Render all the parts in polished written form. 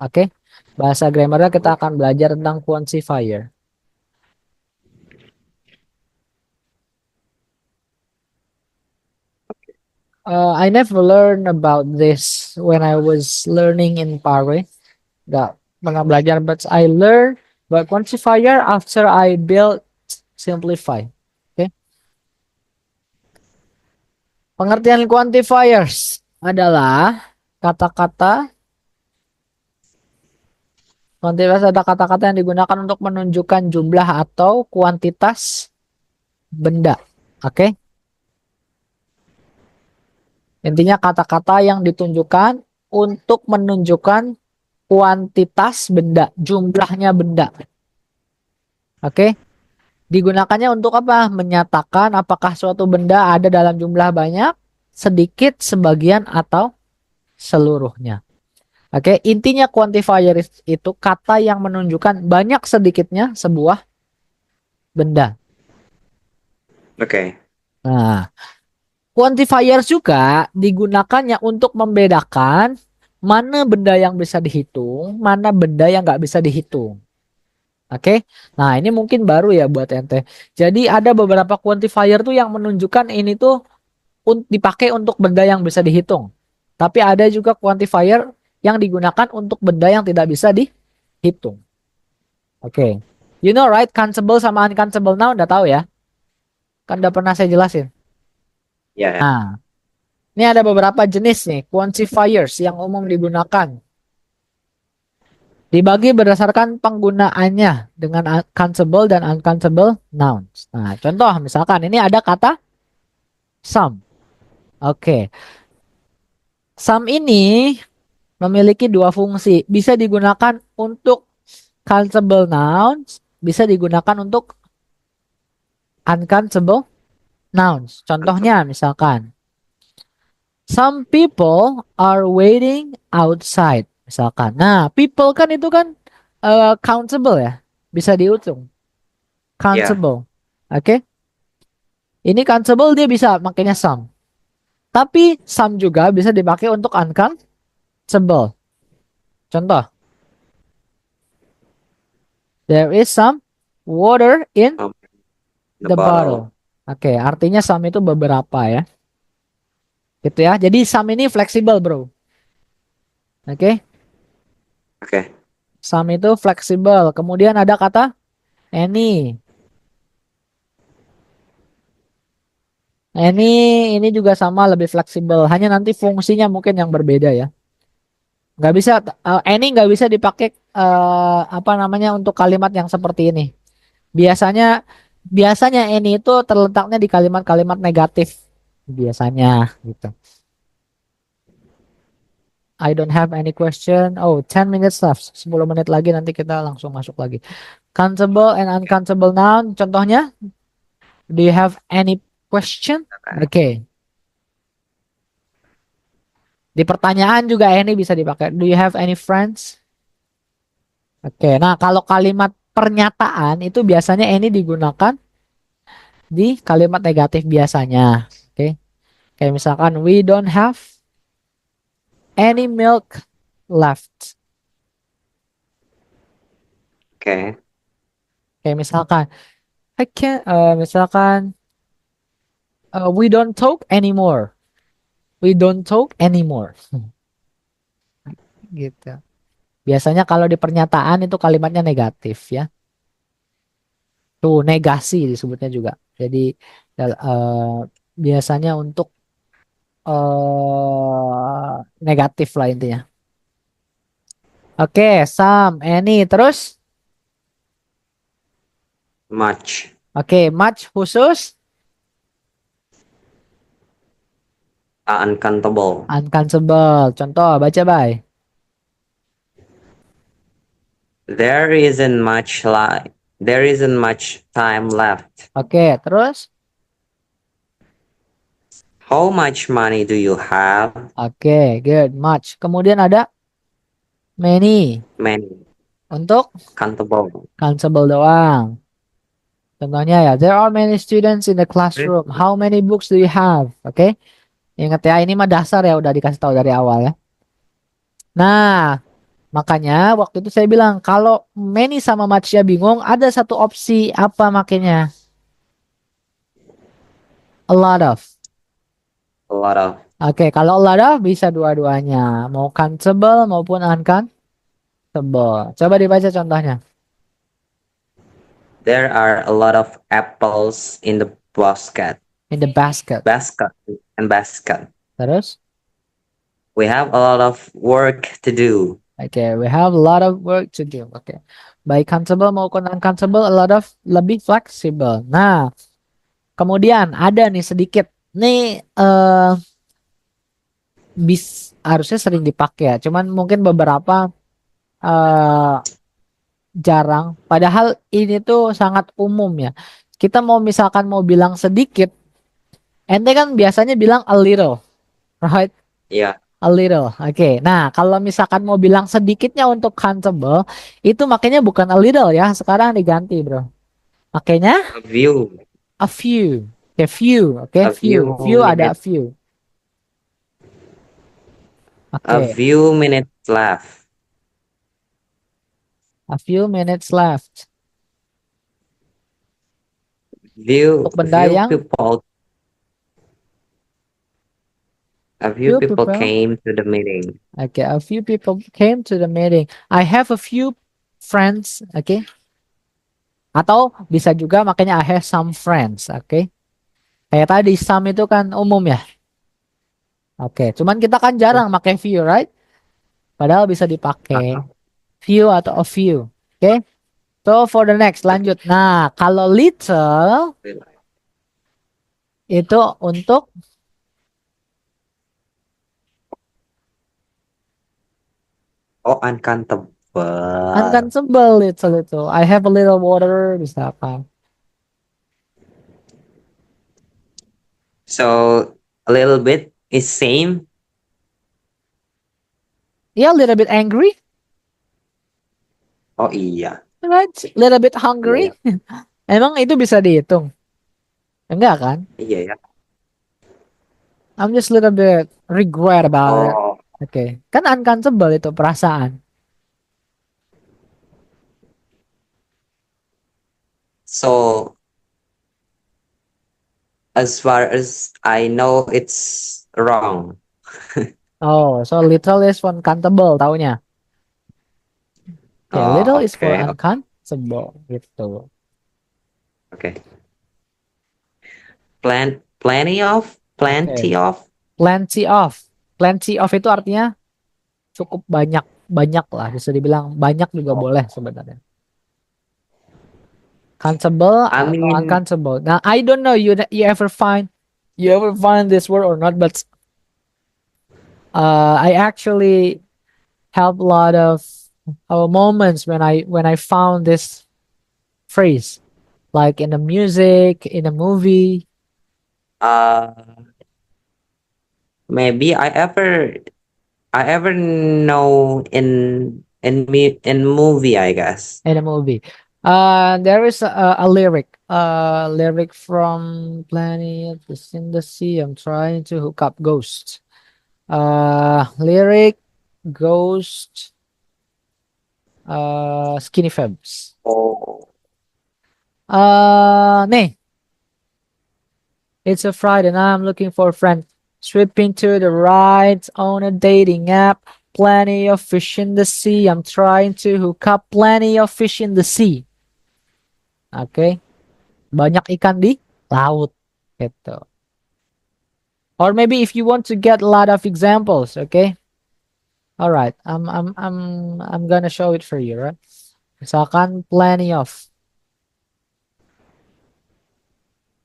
Oke. Bahasa grammarnya kita akan belajar tentang quantifier. I never learned about this when I was learning in Paris. Gak pernah belajar, but I learned about quantifier after I built Simplify. Oke. Pengertian quantifiers adalah kata-kata. Quantifiers ada kata-kata yang digunakan untuk menunjukkan jumlah atau kuantitas benda. Oke. Intinya kata-kata yang ditunjukkan untuk menunjukkan kuantitas benda, jumlahnya benda. Oke. Digunakannya untuk apa? Menyatakan apakah suatu benda ada dalam jumlah banyak, sedikit, sebagian, atau seluruhnya. Oke, intinya quantifier itu kata yang menunjukkan banyak sedikitnya sebuah benda. Oke. Nah, quantifier juga digunakannya untuk membedakan mana benda yang bisa dihitung, mana benda yang nggak bisa dihitung. Oke, nah ini mungkin baru ya buat ente. Jadi ada beberapa quantifier tuh yang menunjukkan ini tuh dipakai untuk benda yang bisa dihitung. Tapi ada juga quantifier yang digunakan untuk benda yang tidak bisa dihitung. Oke, you know right, countable sama uncountable noun udah tahu ya? Kan udah pernah saya jelasin. Ya. Nah, ini ada beberapa jenis nih quantifiers yang umum digunakan. Dibagi berdasarkan penggunaannya dengan countable dan uncountable nouns. Nah, contoh misalkan ini ada kata some. Oke. Some ini memiliki dua fungsi. Bisa digunakan untuk countable nouns, bisa digunakan untuk uncountable nouns. Contohnya misalkan some people are waiting outside. Misalkan. Nah, people kan itu kan countable ya. Bisa dihitung. Ya. Countable. Oke. Ini countable dia bisa makanya some. Tapi some juga bisa dipakai untuk uncountable. Contoh. There is some water in Um, the bottle. Oke, artinya some itu beberapa ya. Gitu ya. Jadi some ini fleksibel, bro. Oke. Oke. Some itu fleksibel. Kemudian ada kata any. Ini juga sama lebih fleksibel. Hanya nanti fungsinya mungkin yang berbeda ya. Nggak bisa any nggak bisa dipakai apa namanya untuk kalimat yang seperti ini. Biasanya biasanya any itu terletaknya di kalimat-kalimat negatif biasanya gitu. I don't have any question. Oh, 10 minutes left. 10 menit lagi nanti kita langsung masuk lagi. Countable and uncountable noun. Contohnya, do you have any question? Oke. Okay. Di pertanyaan juga any bisa dipakai. Do you have any friends? Oke. Okay. Nah, kalau kalimat pernyataan itu biasanya any digunakan di kalimat negatif biasanya. Oke. Okay. Kayak misalkan we don't have any milk left. Oke. Kayak misalkan I can misalkan we don't talk anymore. We don't talk anymore. Gitu. Biasanya kalau di pernyataan itu kalimatnya negatif ya. Tuh negasi disebutnya juga. Jadi biasanya untuk negatif lah intinya. Oke, some, any, terus. Much. Oke, much khusus. Uncountable. Uncountable. Contoh, baca bye. There isn't much time left. Oke, terus. How much money do you have? Oke, good, much. Kemudian ada many. Many. Untuk Countable. countable doang. Contohnya ya, there are many students in the classroom. How many books do you have? Oke. Ingat ya, ini mah dasar ya udah dikasih tahu dari awal ya. Nah, Makanya waktu itu saya bilang kalau many sama much-nya bingung, ada satu opsi apa makanya? A lot of. A lot of. Oke, kalau a lot of bisa dua-duanya, mau countable maupun uncountable. Coba dibaca contohnya. There are a lot of apples in the basket. In the basket. Basket and basket. Terus? We have a lot of work to do. Oke, we have a lot of work to do. Oke. Baik countable maupun uncountable, a lot of lebih fleksibel. Nah, kemudian ada nih sedikit. Nih harusnya sering dipakai ya. Cuman mungkin beberapa eh jarang. Padahal ini tuh sangat umum ya. Kita misalkan mau bilang sedikit, ente kan biasanya bilang a little, right? Yeah. A little. Oke. Nah, kalau misalkan mau bilang sedikitnya untuk countable, itu makanya bukan a little ya. Sekarang diganti, bro. Makanya A few. a few. Oke, few. Oke, A few. few Few ada a minutes. few. A Oke. few minutes left. A few minutes left. Few Untuk benda yang people. A few few people people. came to the meeting. Okay, a few people came to the meeting. I have a few friends. Okay. Atau bisa juga makanya I have some friends. Oke. Kayak tadi some itu kan umum ya. Oke. Cuman kita kan jarang pakai few, right? Padahal bisa dipakai few atau a few. Oke. So for the next lanjut. Nah, kalau little itu untuk Oh, uncountable. uncountable little itu. I have a little water bisa apa? So a little bit is same. Yeah, a little bit angry, Oh iya. right? Little bit hungry. Emang itu bisa dihitung? Enggak kan? Iya ya. I'm just a little bit regret about it. Oh, Oke. Kan uncountable itu perasaan. so as far as I know, it's wrong. Oh, so little is for uncountable taunya. Oke, Oh, little is for okay. uncountable gitu. Okay. Plenty of. Plenty of. Plenty of itu artinya cukup banyak. Banyak lah. Bisa dibilang banyak juga boleh sebenarnya. Countable I atau mean, uncountable. Now, I don't know you ever find this word or not, but I actually have a lot of moments when I found this phrase, like in the music, in a movie, uh, maybe I ever know in movie, I guess. in a movie. There is a lyric from Planet in the Sea. I'm trying to hook up Ghost. Lyric Ghost. Skinny Fabs. Oh, Nih, it's a Friday and I'm looking for a friend. Sweeping to the right on a dating app. Plenty of fish in the sea. I'm trying to hook up. Plenty of fish in the sea. Oke. Banyak ikan di laut. Gitu. Or maybe if you want to get a lot of examples, okay? All right. I'm gonna show it for you, right? Misalkan plenty of.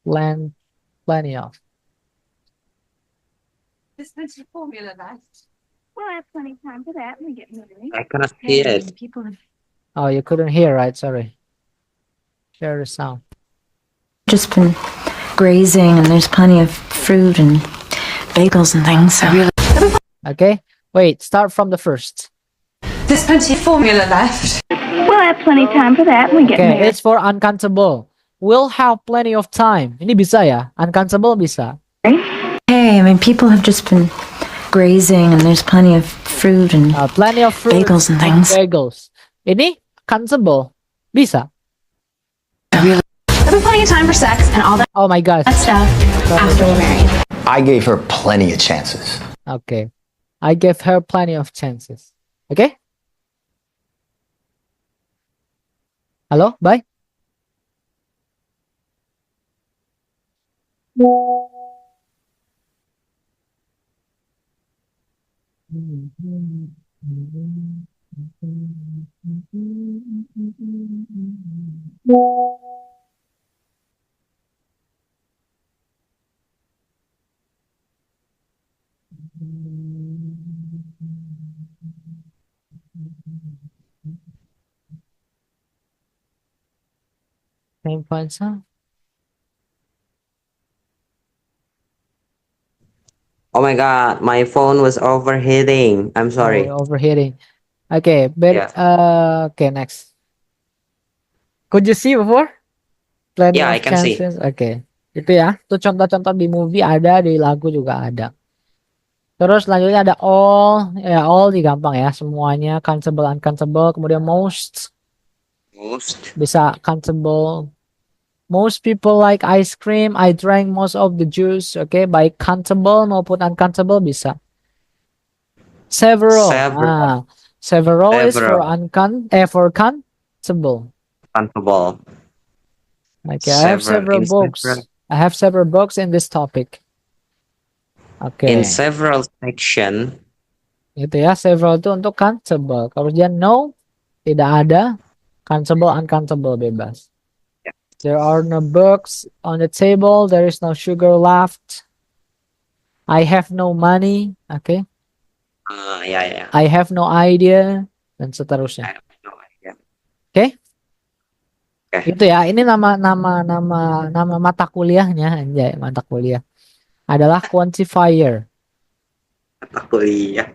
Plenty of. This is your formula, that. Well, I have plenty of time for that when we get married. I cannot see it. People have Oh, you couldn't hear, right? Sorry. Share the sound. just been grazing, and there's plenty of fruit and bagels and things. So really, Okay. Wait, start from the first. There's plenty of formula left. We'll have plenty of time for that when we get Okay, married. it's for uncountable. We'll have plenty of time. Ini bisa ya? Uncountable bisa. hey, I mean, people have just been grazing and there's plenty of fruit and Plenty of fruit bagels and and things. bagels. Ini countable. Bisa. There'll be plenty of time for sex and all that Oh my gosh. stuff after we're married. I gave her plenty of chances. Okay. I gave her plenty of chances. Okay? Halo, bye. Same points, huh? Oh my God, my phone was overheating. I'm sorry. Oh, overheating. Okay, but Yeah. okay, next. Could you see before? Plenty Yeah, of I can see. chances. Oke. Itu ya. Tuh contoh-contoh di movie ada, di lagu juga ada. Terus selanjutnya ada all. Ya, all di gampang ya. Semuanya countable, uncountable. Kemudian most Most. bisa countable. Most people like ice cream. I drank most of the juice. Oke, baik countable maupun uncountable bisa. Several. Several. Several is for Several. for countable. Countable. Okay, I have several In books. several, I have several books in this topic. Oke, in several section. itu ya. Several itu untuk countable. Kalau dia no, tidak ada. Countable, uncountable, bebas. There are no books on the table. There is no sugar left. I have no money. Oke. Yeah. I have no idea. Dan seterusnya. I have no idea. Itu ya. Ini nama mata kuliahnya. Anjay, mata kuliah. Adalah quantifier. Mata kuliah.